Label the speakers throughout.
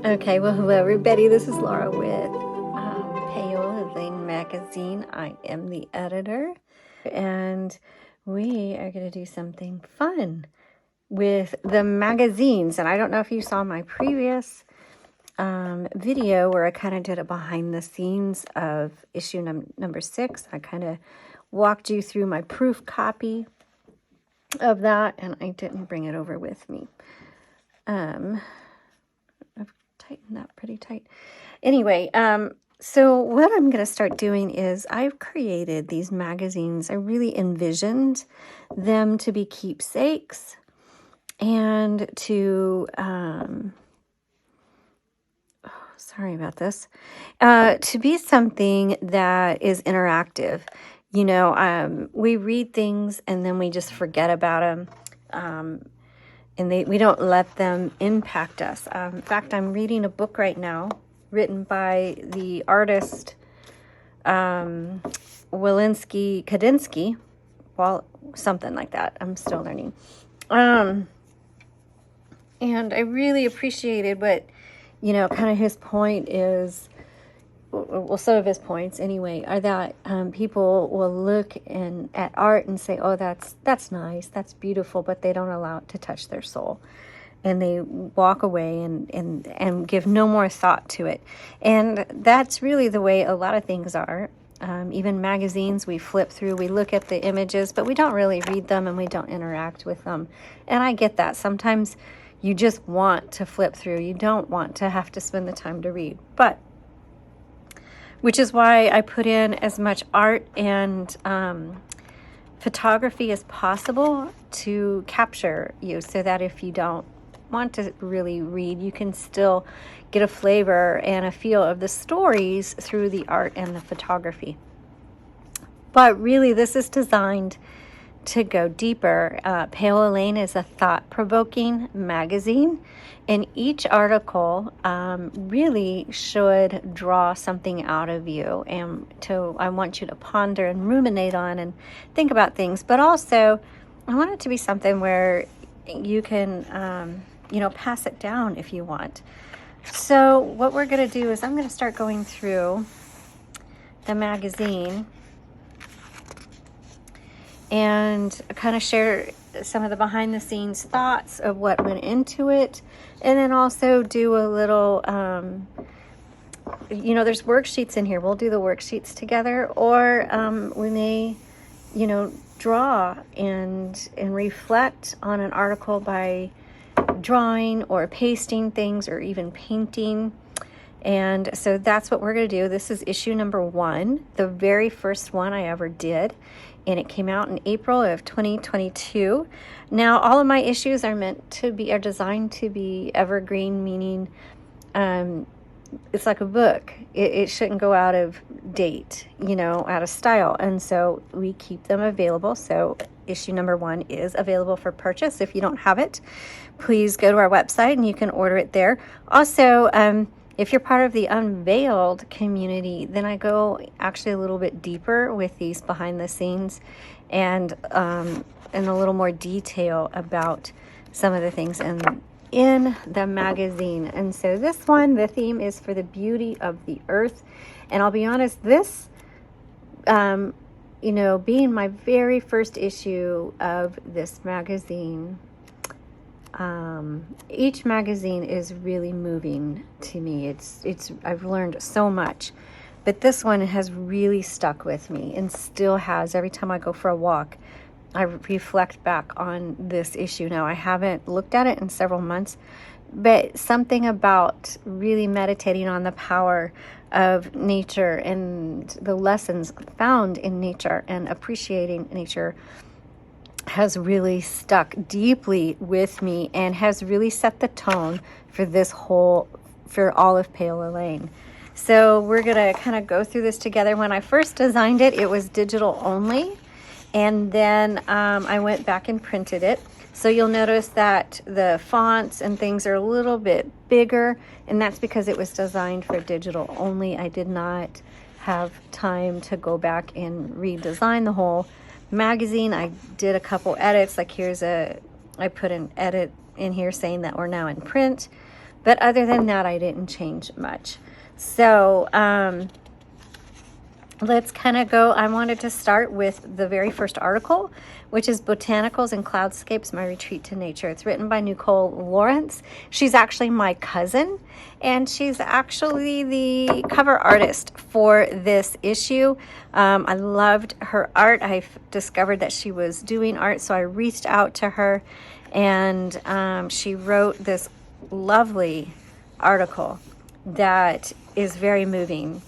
Speaker 1: Okay, well, hello everybody. This is Laura with Paola Lane Magazine. I am the editor, and we are going to do something fun with the magazines. And I don't know if you saw my previous video where I kind of did a behind the scenes of issue number 6. I kind of walked you through my proof copy of that, and I didn't bring it over with me. I've tightened that pretty tight. Anyway, so what I'm going to start doing is I've created these magazines. I really envisioned them to be keepsakes and to, sorry about this, to be something that is interactive. You know, we read things and then we just forget about them. And we don't let them impact us. In fact, I'm reading a book right now written by the artist Kadinsky, well, something like that. I'm still learning. And I really appreciated what, you know, kind of his point is, well, some of his points anyway, are that people will look at art and say, oh, that's nice, that's beautiful, but they don't allow it to touch their soul. And they walk away and give no more thought to it. And that's really the way a lot of things are. Even magazines, we flip through, we look at the images, but we don't really read them and we don't interact with them. And I get that. Sometimes you just want to flip through. You don't want to have to spend the time to read. But which is why I put in as much art and photography as possible to capture you, so that if you don't want to really read, you can still get a flavor and a feel of the stories through the art and the photography. But really, this is designed to go deeper. Paola Lane is a thought-provoking magazine, and each article really should draw something out of you, and I want you to ponder and ruminate on and think about things. But also, I want it to be something where you can, pass it down if you want. So what we're going to do is I'm going to start going through the magazine and kind of share some of the behind the scenes thoughts of what went into it. And then also do a little, there's worksheets in here. We'll do the worksheets together, or we may, draw and reflect on an article by drawing or pasting things or even painting. And so that's what we're going to do. This is issue number 1, the very first one I ever did. And it came out in April of 2022. Now, all of my issues are designed to be evergreen, meaning it's like a book. It shouldn't go out of date, out of style. And so we keep them available. So issue number 1 is available for purchase. If you don't have it, please go to our website and you can order it there. Also, if you're part of the Unveiled community, then I go actually a little bit deeper with these behind the scenes and in a little more detail about some of the things in the magazine. And so this one, the theme is for the beauty of the earth. And I'll be honest, this, being my very first issue of this magazine, each magazine is really moving to me. I've learned so much, but this one has really stuck with me and still has. Every time I go for a walk, I reflect back on this issue. Now, I haven't looked at it in several months, but something about really meditating on the power of nature and the lessons found in nature and appreciating nature has really stuck deeply with me and has really set the tone for all of Paola Lane. So we're going to kind of go through this together. When I first designed it, it was digital only. And then I went back and printed it. So you'll notice that the fonts and things are a little bit bigger, and that's because it was designed for digital only. I did not have time to go back and redesign the whole magazine. I did a couple edits. Like I put an edit in here saying that we're now in print. But other than that, I didn't change much. So let's kind of go. I wanted to start with the very first article, which is Botanicals and Cloudscapes, My Retreat to Nature. It's written by Nicole Lawerence. She's actually my cousin, and she's actually the cover artist for this issue. I loved her art. I discovered that she was doing art, so I reached out to her, and she wrote this lovely article that is very moving.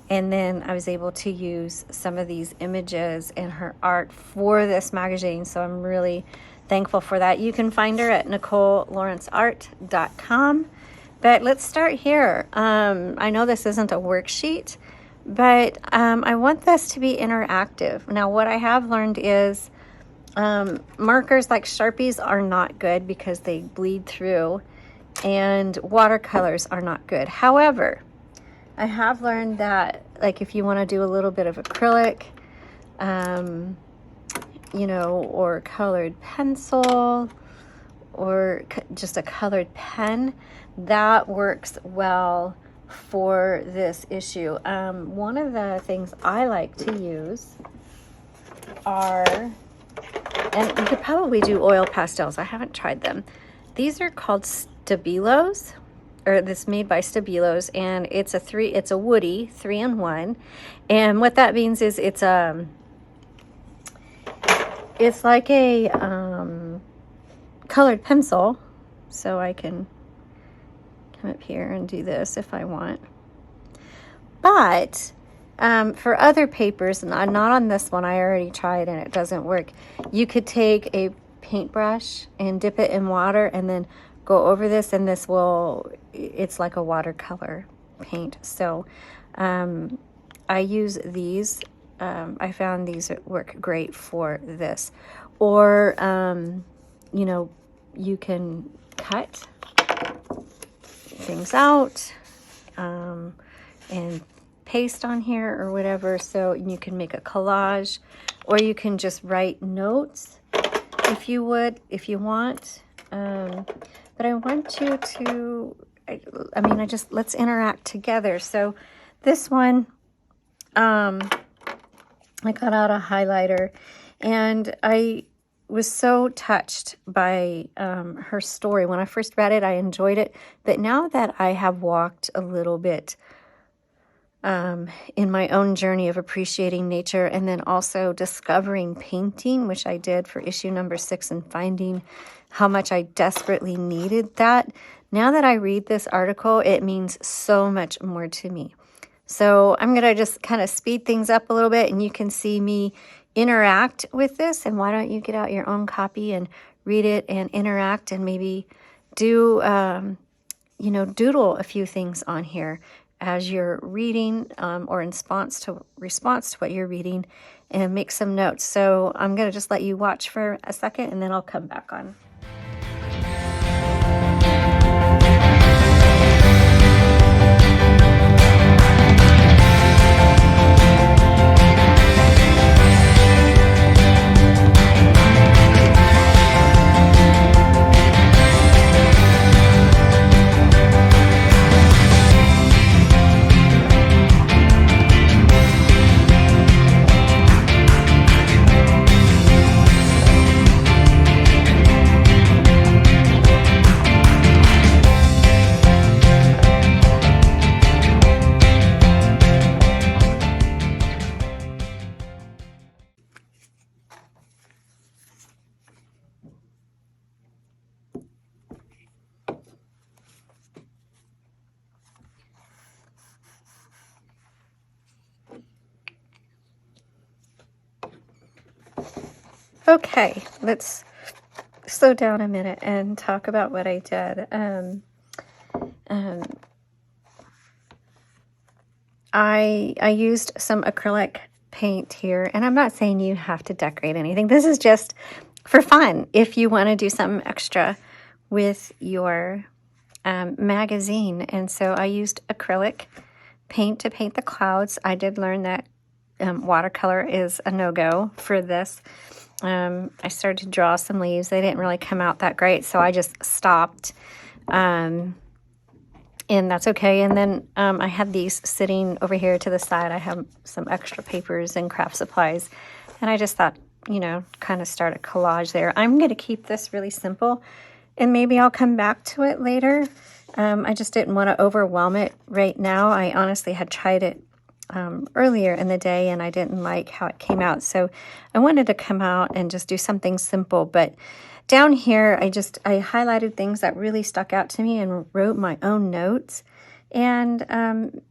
Speaker 1: And then I was able to use some of these images and her art for this magazine. So I'm really thankful for that. You can find her at NicoleLawerenceArt.com. But let's start here. I know this isn't a worksheet, but I want this to be interactive. Now, what I have learned is markers like Sharpies are not good because they bleed through, and watercolors are not good. However, I have learned that, like, if you want to do a little bit of acrylic, you know, or colored pencil, or just a colored pen, that works well for this issue. One of the things I like to use are, and you could probably do oil pastels. I haven't tried them. These are called Stabilos, or this made by Stabilos, and it's a woody 3-in-1. And what that means is it's like a colored pencil. So I can come up here and do this if I want. But for other papers, not on this one, I already tried and it doesn't work. You could take a paintbrush and dip it in water and then go over this, and it's like a watercolor paint. So I use these. I found these work great for this. Or, you know, you can cut things out and paste on here or whatever. So you can make a collage, or you can just write notes if you want. But I want you to, let's interact together. So this one, I got out a highlighter, and I was so touched by her story. When I first read it, I enjoyed it. But now that I have walked a little bit in my own journey of appreciating nature, and then also discovering painting, which I did for issue number 6, and finding how much I desperately needed that. Now that I read this article, it means so much more to me. So I'm going to just kind of speed things up a little bit, and you can see me interact with this. And why don't you get out your own copy and read it and interact, and maybe do, doodle a few things on here as you're reading, or in response to what you're reading, and make some notes. So I'm going to just let you watch for a second, and then I'll come back on. Okay, let's slow down a minute and talk about what I did. I used some acrylic paint here, and I'm not saying you have to decorate anything. This is just for fun if you want to do something extra with your magazine. And so I used acrylic paint to paint the clouds. I did learn that watercolor is a no-go for this. I started to draw some leaves. They didn't really come out that great, so I just stopped. and that's okay. And then I had these sitting over here to the side. I have some extra papers and craft supplies, and I just thought, you know, kind of start a collage there. I'm going to keep this really simple, and maybe I'll come back to it later. I just didn't want to overwhelm it right now. I honestly had tried it earlier in the day, and I didn't like how it came out. So I wanted to come out and just do something simple. But down here, I highlighted things that really stuck out to me and wrote my own notes, and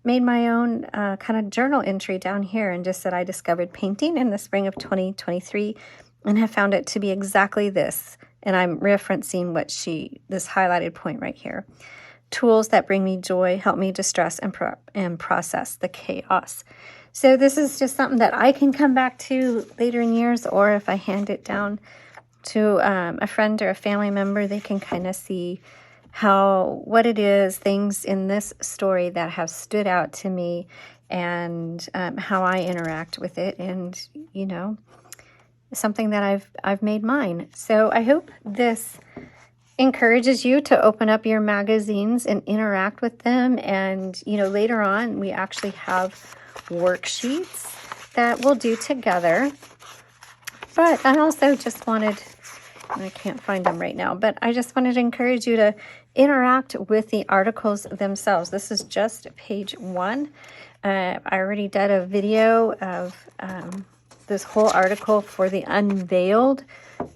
Speaker 1: made my own kind of journal entry down here, and just said I discovered painting in the spring of 2023 and have found it to be exactly this. And I'm referencing this highlighted point right here. Tools that bring me joy, help me distress and process the chaos. So this is just something that I can come back to later in years, or if I hand it down to a friend or a family member, they can kind of see what it is, things in this story that have stood out to me, and how I interact with it, and, you know, something that I've made mine. So I hope this encourages you to open up your magazines and interact with them. And, you know, later on, we actually have worksheets that we'll do together. But I also just wanted, I can't find them right now, but I just wanted to encourage you to interact with the articles themselves. This is just page 1. I already did a video of this whole article for the Unveiled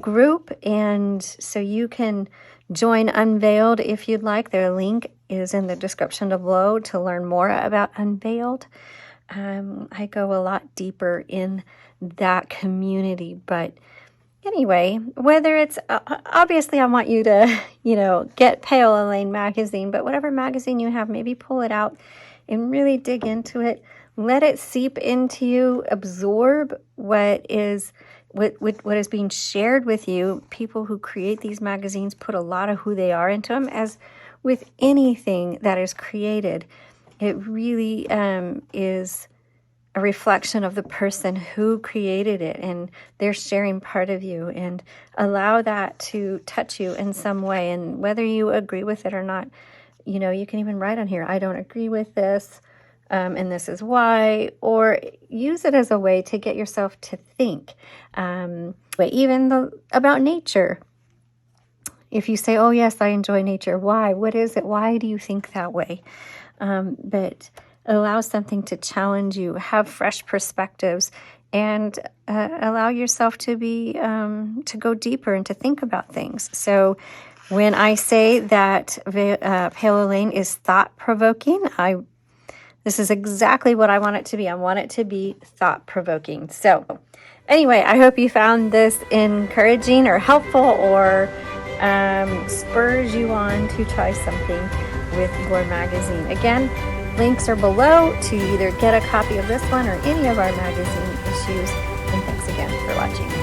Speaker 1: group, and so you can join Unveiled if you'd like. Their link is in the description below to learn more about Unveiled. I go a lot deeper in that community, but anyway, whether it's, obviously I want you to, you know, get Paola Lane magazine, but whatever magazine you have, maybe pull it out and really dig into it. Let it seep into you, absorb what is being shared with you. People who create these magazines put a lot of who they are into them. As with anything that is created, it really is a reflection of the person who created it, and they're sharing part of you, and allow that to touch you in some way. And whether you agree with it or not, you know, you can even write on here, I don't agree with this, and this is why, or use it as a way to get yourself to think. But even about nature. If you say, oh yes, I enjoy nature, why? What is it? Why do you think that way? But allow something to challenge you, have fresh perspectives, and allow yourself to to go deeper and to think about things. So when I say that Paola Lane is thought-provoking, this is exactly what I want it to be. I want it to be thought-provoking. So anyway, I hope you found this encouraging or helpful, or spurs you on to try something with your magazine. Again, links are below to either get a copy of this one or any of our magazine issues. And thanks again for watching.